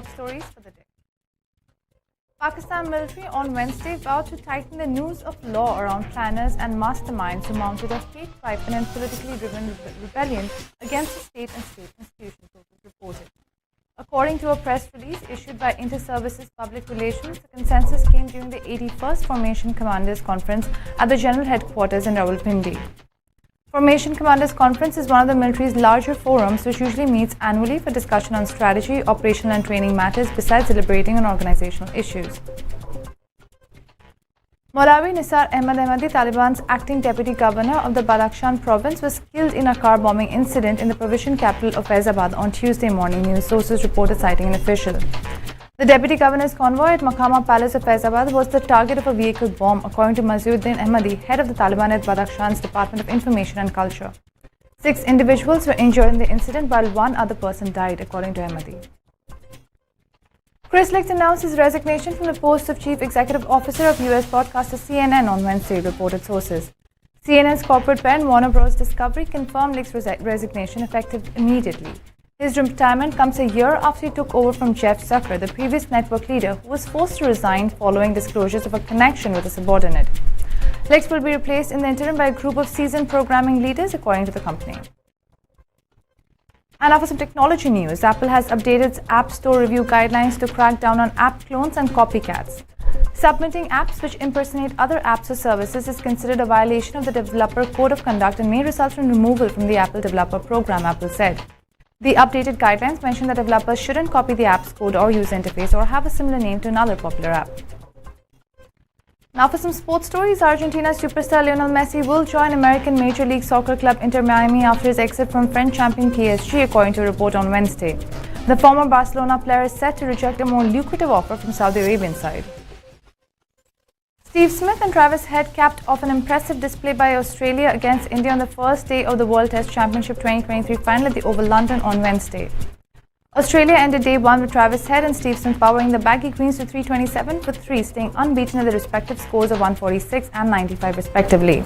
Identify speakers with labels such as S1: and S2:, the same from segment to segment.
S1: top stories for the day. Pakistan military on Wednesday vowed to tighten the noose of law around planners and masterminds who mounted a hate weapon and politically driven rebellion against the state and state institutions, sources reported. According to a press release issued by Inter-Services Public Relations, the consensus came during the 81st Formation Commanders Conference at the General Headquarters in Rawalpindi. Formation Commanders Conference is one of the military's larger forums which usually meets annually for discussion on strategy, operational and training matters besides deliberating on organizational issues. Maulavi Nisar Ahmad Ahmadi, Taliban's acting deputy governor of the Badakhshan province, was killed in a car bombing incident in the provincial capital of Faizabad on Tuesday morning, news sources reported citing an official. The deputy governor's convoy at Makama Palace of Faizabad was the target of a vehicle bomb, according to Mazzuddin Ahmadi, head of the Taliban at Badakhshan's Department of Information and Culture. 6 individuals were injured in the incident while 1 other person died, according to Ahmadi. Chris Licht announced his resignation from the post of Chief Executive Officer of US broadcaster CNN on Wednesday, reported sources. CNN's corporate parent Warner Bros. Discovery confirmed Licht's resignation effective immediately. His retirement comes a year after he took over from Jeff Zucker, the previous network leader, who was forced to resign following disclosures of a connection with a subordinate. Licht will be replaced in the interim by a group of seasoned programming leaders, according to the company. And now for some technology news. Apple has updated its App Store review guidelines to crack down on app clones and copycats. Submitting apps which impersonate other apps or services is considered a violation of the Developer Code of Conduct and may result in removal from the Apple Developer Program, Apple said. The updated guidelines mention that developers shouldn't copy the app's code or user interface or have a similar name to another popular app. Now for some sports stories. Argentina superstar Lionel Messi will join American Major League Soccer club Inter Miami after his exit from French champion PSG, according to a report on Wednesday. The former Barcelona player is set to reject a more lucrative offer from Saudi Arabian side. Steve Smith and Travis Head capped off an impressive display by Australia against India on the first day of the World Test Championship 2023 final at the Oval London on Wednesday. Australia ended day 1 with Travis Head and Steve Smith powering the Baggy Greens to 327 for 3, staying unbeaten at their respective scores of 146 and 95 respectively.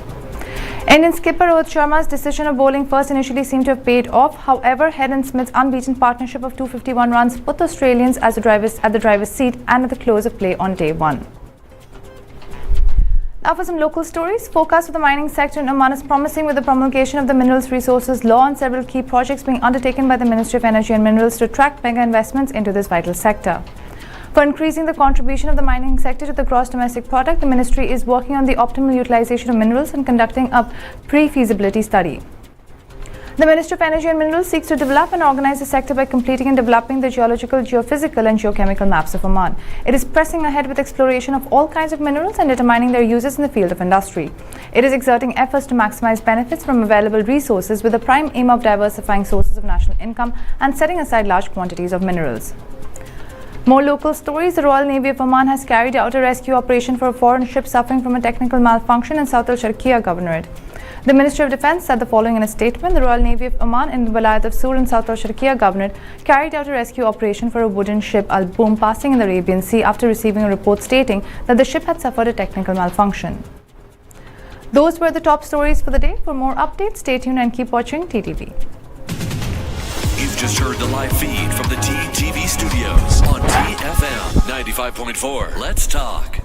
S1: Indian skipper Rohit Sharma's decision of bowling first initially seemed to have paid off. However, Head and Smith's unbeaten partnership of 251 runs put the Australians at the driver's seat and at the close of play on day 1. Now for some local stories. Forecast for the mining sector in Oman is promising with the promulgation of the Minerals Resources Law and several key projects being undertaken by the Ministry of Energy and Minerals to attract mega investments into this vital sector. For increasing the contribution of the mining sector to the gross domestic product, the ministry is working on the optimal utilization of minerals and conducting a pre-feasibility study. The Ministry of Energy and Minerals seeks to develop and organize the sector by completing and developing the geological, geophysical and geochemical maps of Oman. It is pressing ahead with exploration of all kinds of minerals and determining their uses in the field of industry. It is exerting efforts to maximize benefits from available resources with the prime aim of diversifying sources of national income and setting aside large quantities of minerals. More local stories. The Royal Navy of Oman has carried out a rescue operation for a foreign ship suffering from a technical malfunction in South al-Sharqiya Governorate. The Ministry of Defence said the following in a statement. The Royal Navy of Oman in the Walayat of Sur in South al-Sharqiya Governorate carried out a rescue operation for a wooden ship Al-Boom passing in the Arabian Sea after receiving a report stating that the ship had suffered a technical malfunction. Those were the top stories for the day. For more updates, stay tuned and keep watching TTV.
S2: You've just heard the live feed from the TTV studios on TFM 95.4. Let's talk.